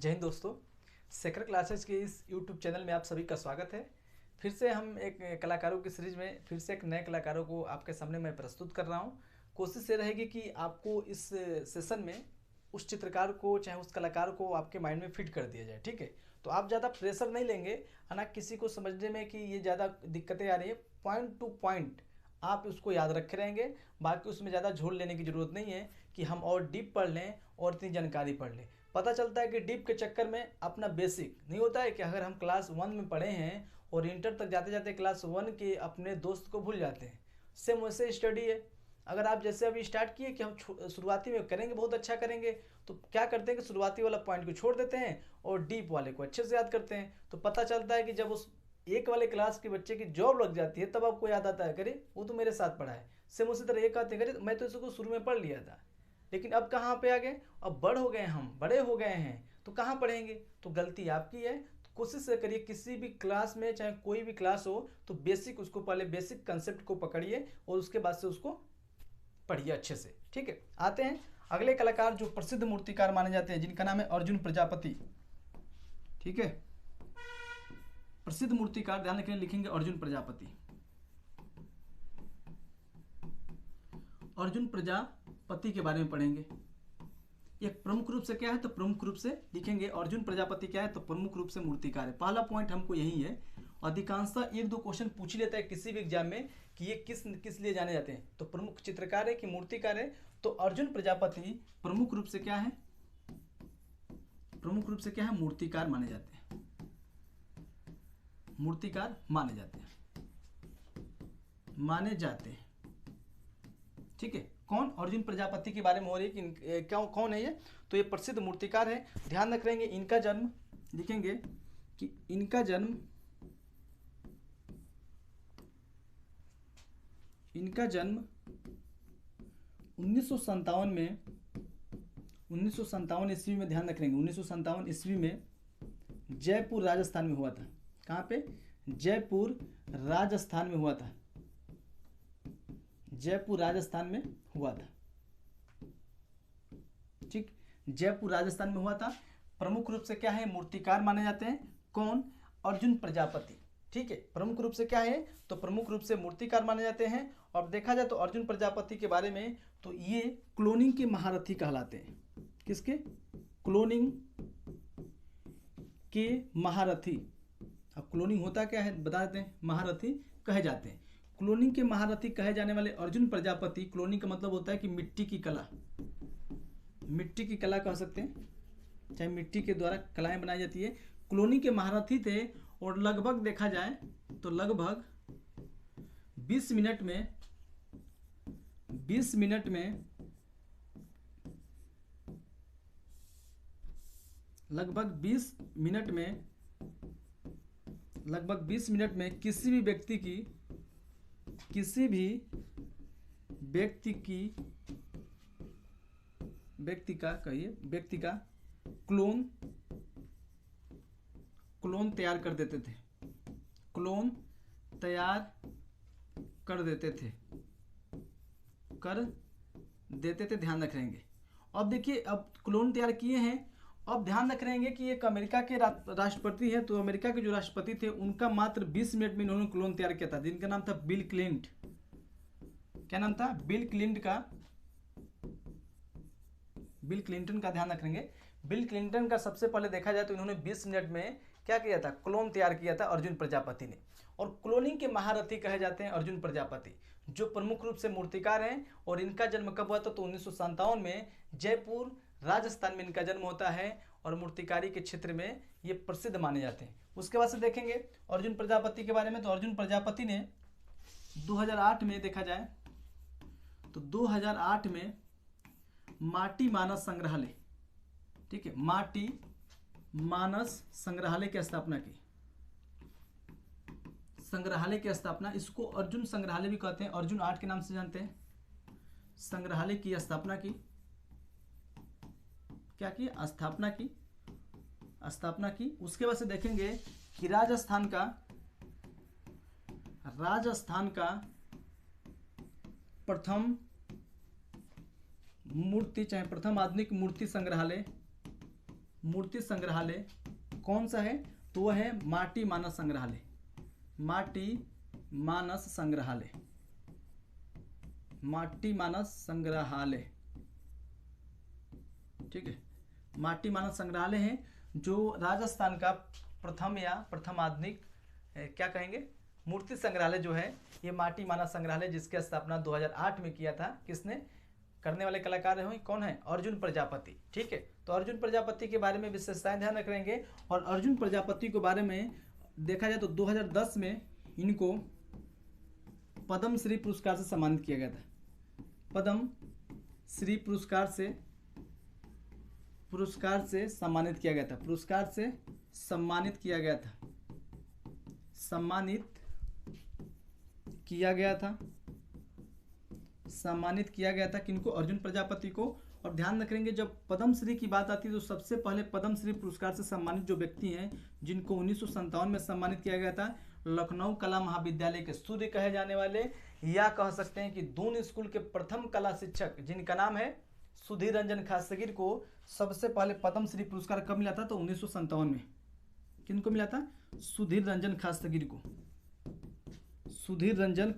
जय हिंद दोस्तों। सेकर क्लासेस के इस यूट्यूब चैनल में आप सभी का स्वागत है। फिर से हम एक कलाकारों की सीरीज में फिर से एक नए कलाकारों को आपके सामने मैं प्रस्तुत कर रहा हूँ। कोशिश ये रहेगी कि आपको इस सेशन में उस चित्रकार को चाहे उस कलाकार को आपके माइंड में फिट कर दिया जाए। ठीक है, तो आप ज़्यादा प्रेशर नहीं लेंगे, है ना। किसी को समझने में कि ये ज़्यादा दिक्कतें आ रही है, पॉइंट टू पॉइंट आप उसको याद रखे रहेंगे। बाकी उसमें ज़्यादा झोल लेने की ज़रूरत नहीं है कि हम और डीप पढ़ लें और इतनी जानकारी पढ़ लें। पता चलता है कि डीप के चक्कर में अपना बेसिक नहीं होता है कि अगर हम क्लास 1 में पढ़े हैं और इंटर तक जाते जाते क्लास 1 के अपने दोस्त को भूल जाते हैं। सेम वैसे स्टडी है। अगर आप जैसे अभी स्टार्ट किए कि हम शुरुआती में करेंगे, बहुत अच्छा करेंगे, तो क्या करते हैं कि शुरुआती वाला पॉइंट को छोड़ देते हैं और डीप वाले को अच्छे से याद करते हैं। तो पता चलता है कि जब उस एक वाले क्लास के बच्चे की जॉब लग जाती है तब आपको याद आता है, करे वो तो मेरे साथ पढ़ा है। सेम उसी तरह एक आते हैं, करे मैं तो इसको शुरू में पढ़ लिया था, लेकिन अब कहाँ पे आ गए, अब बड़ हो गए, हम बड़े हो गए हैं, तो कहाँ पढ़ेंगे। तो गलती आपकी है। तो कोशिश करिए किसी भी क्लास में, चाहे कोई भी क्लास हो, तो बेसिक उसको पहले बेसिक कंसेप्ट को पकड़िए और उसके बाद से उसको पढ़िए अच्छे से। ठीक है, आते हैं अगले कलाकार जो प्रसिद्ध मूर्तिकार माने जाते हैं, जिनका नाम है अर्जुन प्रजापति। ठीक है, प्रसिद्ध मूर्तिकार, ध्यान रखिए, लिखेंगे अर्जुन प्रजापति। अर्जुन प्रजापति के बारे में पढ़ेंगे। एक प्रमुख रूप से क्या है, तो प्रमुख रूप से लिखेंगे अर्जुन प्रजापति क्या है, तो प्रमुख रूप से मूर्तिकार है। पहला पॉइंट हमको यही है। अधिकांशतः एक दो क्वेश्चन पूछ लेता है किसी भी एग्जाम में कि ये किस किस लिए जाने जाते हैं, तो प्रमुख चित्रकार है कि मूर्तिकार है। तो अर्जुन प्रजापति प्रमुख रूप से क्या है, प्रमुख रूप से क्या है, मूर्तिकार माने जाते हैं, मूर्तिकार माने जाते हैं, माने जाते हैं। ठीक है, कौन, अर्जुन प्रजापति के बारे में हो रही है कि क्या कौन है ये, तो ये प्रसिद्ध मूर्तिकार है। ध्यान रख रहेंगे इनका जन्म, लिखेंगे कि इनका जन्म, इनका जन्म 1957 में, 1957 ईस्वी में, ध्यान रख लेंगे 1957 ईस्वी में जयपुर राजस्थान में हुआ था। कहाँ पे, जयपुर राजस्थान में हुआ था, जयपुर राजस्थान में हुआ था। ठीक, जयपुर राजस्थान में हुआ था। प्रमुख रूप से क्या है, मूर्तिकार माने जाते हैं। कौन, अर्जुन प्रजापति। ठीक है, प्रमुख रूप से क्या है, तो प्रमुख रूप से मूर्तिकार माने जाते हैं। और देखा जाए तो अर्जुन प्रजापति के बारे में, तो ये क्लोनिंग के महारथी कहलाते हैं। किसके, क्लोनिंग के महारथी। अब क्लोनिंग होता क्या है बता देते हैं, महारथी कहे जाते हैं। क्लोनिंग के महारथी कहे जाने वाले अर्जुन प्रजापति, क्लोनिंग का मतलब होता है कि मिट्टी की कला, मिट्टी की कला कह सकते हैं, चाहे मिट्टी के द्वारा कलाएं बनाई जाती है, क्लोनिंग के महारथी थे। और लगभग देखा जाए तो लगभग 20 मिनट में, 20 मिनट में, लगभग 20 मिनट में, लगभग 20 मिनट में किसी भी व्यक्ति की, किसी भी व्यक्ति की, व्यक्ति का कहिए, व्यक्ति का क्लोन, क्लोन तैयार कर देते थे, क्लोन तैयार कर देते थे, कर देते थे। ध्यान रख रहेंगे। अब देखिए, अब क्लोन तैयार किए हैं। अब ध्यान रख रहेंगे कि एक अमेरिका के राष्ट्रपति है, तो अमेरिका के जो राष्ट्रपति थे उनका मात्र 20 मिनट में इन्होंने क्लोन तैयार किया था, जिनका नाम था बिल क्लिंट। क्या नाम था, बिल क्लिंट का, बिल क्लिंटन का। ध्यान रखेंगे, बिल क्लिंटन का सबसे पहले देखा जाए तो इन्होंने 20 मिनट में क्या किया था, क्लोन तैयार किया था अर्जुन प्रजापति ने। और क्लोनिंग के महारथी कहे जाते हैं अर्जुन प्रजापति, जो प्रमुख रूप से मूर्तिकार हैं। और इनका जन्म कब हुआ था, तो 1957 में जयपुर राजस्थान में इनका जन्म होता है। और मूर्तिकारी के क्षेत्र में ये प्रसिद्ध माने जाते हैं। उसके बाद से देखेंगे अर्जुन प्रजापति के बारे में, तो अर्जुन प्रजापति ने 2008 में देखा जाए तो 2008 में माटी मानस संग्रहालय, ठीक है, माटी मानस संग्रहालय की स्थापना की, संग्रहालय की स्थापना, इसको अर्जुन संग्रहालय भी कहते हैं, अर्जुन आर्ट के नाम से जानते हैं। संग्रहालय की स्थापना की, क्या की, स्थापना की, स्थापना की। उसके बाद से देखेंगे कि राजस्थान का, राजस्थान का प्रथम मूर्ति, चाहे प्रथम आधुनिक मूर्ति संग्रहालय, मूर्ति संग्रहालय कौन सा है? तो वह है माटी मानस संग्रहालय। माटी मानस संग्रहालय, माटी मानस संग्रहालय, ठीक है। माटी मानस संग्रहालय है जो राजस्थान का प्रथम या प्रथम आधुनिक क्या कहेंगे मूर्ति संग्रहालय जो है, ये माटी मानस संग्रहालय, जिसकी स्थापना 2008 में किया था। किसने? करने वाले कलाकार हैं कौन है? अर्जुन प्रजापति, ठीक है। तो अर्जुन प्रजापति के बारे में विशेषताएं ध्यान रखेंगे। और अर्जुन प्रजापति के बारे में देखा जाए तो 2010 में इनको पद्म श्री पुरस्कार से सम्मानित किया गया था। पद्म श्री पुरस्कार से सम्मानित किया गया था। पुरस्कार से सम्मानित किया गया था। सम्मानित किया गया था किनको? अर्जुन प्रजापति को। और ध्यान रखेंगे जब पद्मश्री की बात आती है तो सबसे पहले पद्मश्री पुरस्कार से सम्मानित जो व्यक्ति हैं, जिनको 1957 में सम्मानित किया गया था, लखनऊ कला महाविद्यालय के सूर्य कहे जाने वाले, या कह सकते हैं कि दून स्कूल के प्रथम कला शिक्षक जिनका नाम है सुधीर रंजन खास्तगीर को सबसे पहले पद्मश्री पुरस्कार कब मिला था? तो 1957 में। किनको मिला था? सुधीर रंजन खास्तगीर को। सुधीर रंजन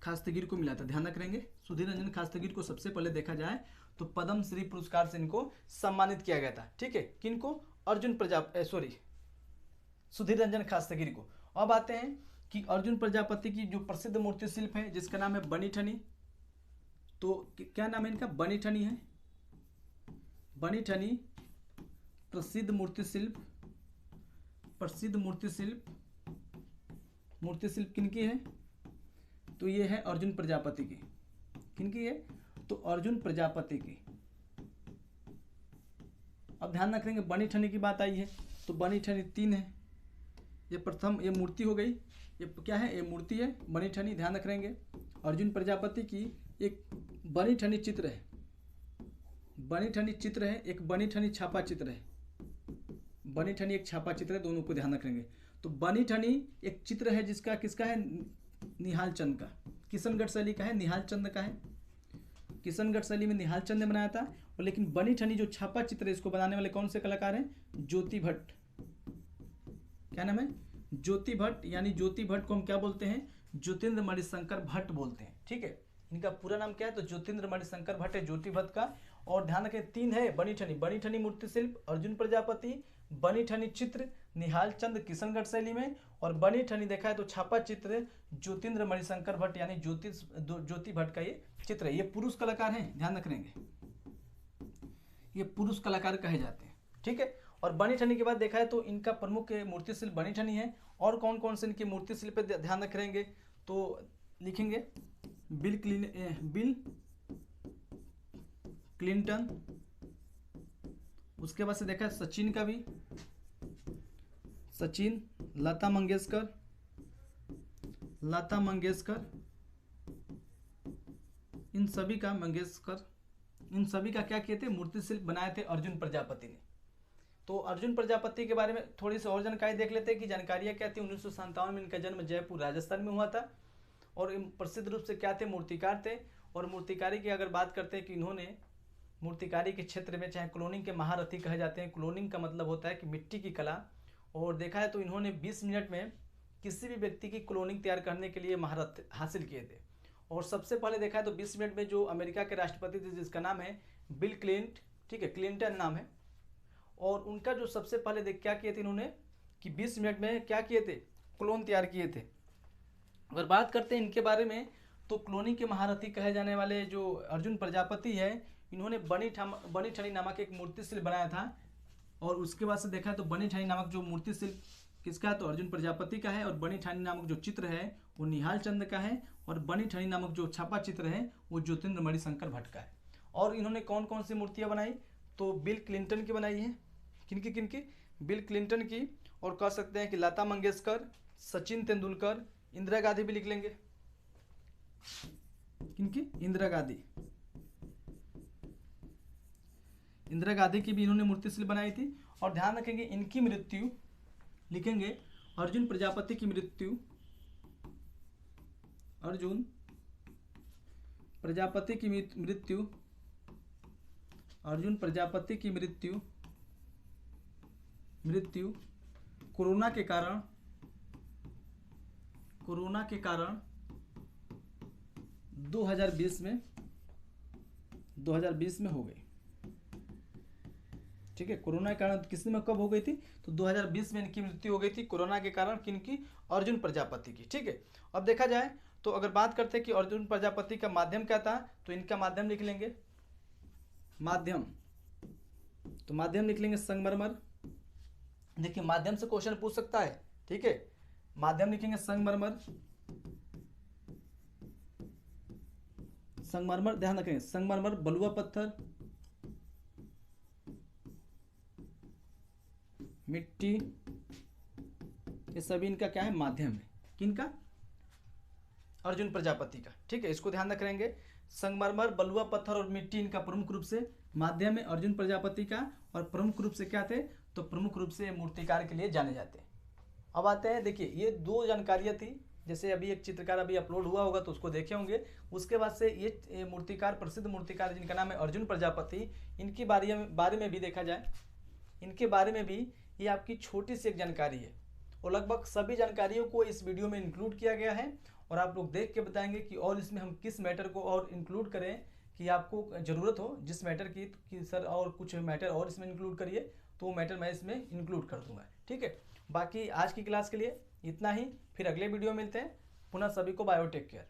खास्तगीर को मिला था। ध्यान रखेंगे सुधीर रंजन खास्तगीर को सबसे पहले देखा जाए तो पद्मश्री पुरस्कार से इनको सम्मानित किया गया था, ठीक है। किनको? सुधीर रंजन खास्तगीर को। अब आते हैं कि अर्जुन प्रजापति की जो प्रसिद्ध मूर्ति शिल्प है जिसका नाम है बनी ठनी। तो क्या नाम है इनका? बनी ठनी है। बनी ठनी प्रसिद्ध मूर्ति शिल्प किनकी है? तो ये है अर्जुन प्रजापति की। किनकी है? तो अर्जुन प्रजापति की। अब ध्यान रखेंगे बनी ठनी की बात आई है तो बनी ठनी 3 है। ये प्रथम ये मूर्ति हो गई। ये क्या है? ये मूर्ति है बनी ठनी। ध्यान रखेंगे अर्जुन प्रजापति की एक बनी ठनी चित्र है। बनी ठनी चित्र है, एक बनी ठनी छापा चित्र है। बनी ठनी एक छापा चित्र है, दोनों को ध्यान रखेंगे। तो बनी ठनी एक चित्र है जिसका किसका है? निहाल चंद का। किशनगढ़ शैली का है, निहाल चंद का है। किशनगढ़ शैली में निहाल चंद ने बनाया था। और लेकिन बनी ठनी जो छापा चित्र है इसको बनाने वाले कौन से कलाकार हैं? ज्योति भट्ट। क्या नाम है? ज्योति भट्ट। यानी ज्योति भट्ट को हम क्या बोलते हैं? ज्योतिन्द्र मणिशंकर भट्ट बोलते हैं, ठीक है। इनका पूरा नाम क्या है? तो ज्योतिन्द्र मणिशंकर भट्ट है ज्योति भट्ट का। और ध्यान रखें 3 है बनी ठनी। बनी ठनी मूर्ति शिल्प अर्जुन प्रजापति, बनी ठनी चित्र निहाल चंद किशनगढ़ शैली में, और बनी ठनी देखा है तो छापा चित्र ज्योतिन्द्र मणिशंकर भट्ट यानी ज्योति भट्ट का ये चित्र है। ये पुरुष कलाकार हैं, ध्यान रखेंगे ये पुरुष कलाकार कहे जाते हैं, ठीक है। और बनी ठनी के बाद देखा है तो इनका प्रमुख मूर्ति शिल्प बनी ठनी है। और कौन कौन से इनकी मूर्ति शिल्प पे ध्यान रखेंगे तो लिखेंगे बिल क्लिंटन। उसके बाद से देखा है सचिन का भी, सचिन, लता मंगेशकर, इन सभी का क्या किए थे? मूर्ति शिल्प बनाए थे अर्जुन प्रजापति ने। तो अर्जुन प्रजापति के बारे में थोड़ी सी और जानकारी देख लेते हैं कि जानकारियाँ क्या थी। 1957 में इनका जन्म जयपुर राजस्थान में हुआ था। और प्रसिद्ध रूप से क्या थे? मूर्तिकार थे। और मूर्तिकारी की अगर बात करते हैं कि इन्होंने मूर्तिकारी के क्षेत्र में चाहे क्लोनिंग के महारथी कहे जाते हैं। क्लोनिंग का मतलब होता है कि मिट्टी की कला। और देखा है तो इन्होंने 20 मिनट में किसी भी व्यक्ति की क्लोनिंग तैयार करने के लिए महारत हासिल किए थे। और सबसे पहले देखा है तो 20 मिनट में जो अमेरिका के राष्ट्रपति थे जिसका नाम है बिल क्लिंटन, ठीक है, क्लिंटन नाम है। और उनका जो सबसे पहले क्या किए थे इन्होंने कि 20 मिनट में क्या किए थे? क्लोन तैयार किए थे। अगर बात करते हैं इनके बारे में तो क्लोनिंग के महारथी कहे जाने वाले जो अर्जुन प्रजापति है, इन्होंने बनी ठनी नामक एक मूर्ति शिल्प बनाया था। और उसके बाद से देखा है तो बनी ठनी नामक जो मूर्ति शिल्प किसका है? तो अर्जुन प्रजापति का है। और बनी ठनी नामक जो चित्र है वो निहाल चंद का है। और बनी ठनी नामक जो छापा चित्र है वो ज्योतिन्द्र मणिशंकर भट्ट का है। और इन्होंने कौन कौन सी मूर्तियाँ बनाई? तो बिल क्लिंटन की बनाई है। किनकी? बिल क्लिंटन की। और कह सकते हैं कि लता मंगेशकर, सचिन तेंदुलकर, इंदिरा गांधी भी लिख लेंगे। किनकी? इंदिरा गांधी की भी इन्होंने मूर्ति शिल्प बनाई थी। और ध्यान रखेंगे इनकी मृत्यु लिखेंगे अर्जुन प्रजापति की मृत्यु, अर्जुन प्रजापति की मृत्यु अर्जुन प्रजापति की मृत्यु कोरोना के कारण 2020 में हो गई। ठीक है, कोरोना के कारण किसने में कब हो गई थी? तो 2020 में इनकी मृत्यु हो गई थी कोरोना के कारण। किनकी? अर्जुन प्रजापति की। ठीक है, अब देखा जाए तो अगर बात करते हैं कि अर्जुन प्रजापति का माध्यम क्या था, तो इनका माध्यम लिख लेंगे माध्यम, तो माध्यम लिख लेंगे संगमरमर। देखिए माध्यम से क्वेश्चन पूछ सकता है। ठीक है, माध्यम लिखेंगे संगमरमर। संगमरमर ध्यान रखेंगे, संगमरमर, बलुआ पत्थर, मिट्टी, ये सभी इनका क्या है? माध्यम है। किनका? अर्जुन प्रजापति का। ठीक है, इसको ध्यान रखेंगे। संगमरमर, बलुआ पत्थर और मिट्टी इनका प्रमुख रूप से माध्यम है अर्जुन प्रजापति का। और प्रमुख रूप से क्या थे? तो प्रमुख रूप से मूर्तिकार के लिए जाने जाते हैं। अब आते हैं, देखिए ये दो जानकारियाँ थी। जैसे अभी एक चित्रकार अभी अपलोड हुआ होगा तो उसको देखे होंगे। उसके बाद से ये मूर्तिकार, प्रसिद्ध मूर्तिकार जिनका नाम है अर्जुन प्रजापति, इनके बारे में भी देखा जाए, इनके बारे में भी ये आपकी छोटी सी एक जानकारी है। और लगभग सभी जानकारियों को इस वीडियो में इंक्लूड किया गया है। और आप लोग देख के बताएंगे कि और इसमें हम किस मैटर को और इंक्लूड करें कि आपको ज़रूरत हो जिस मैटर की, कि सर और कुछ मैटर और इसमें इंक्लूड करिए, तो वो मैटर मैं इसमें इंक्लूड कर दूंगा। ठीक है, बाकी आज की क्लास के लिए इतना ही। फिर अगले वीडियो में मिलते हैं। पुनः सभी को बायो टेक केयर।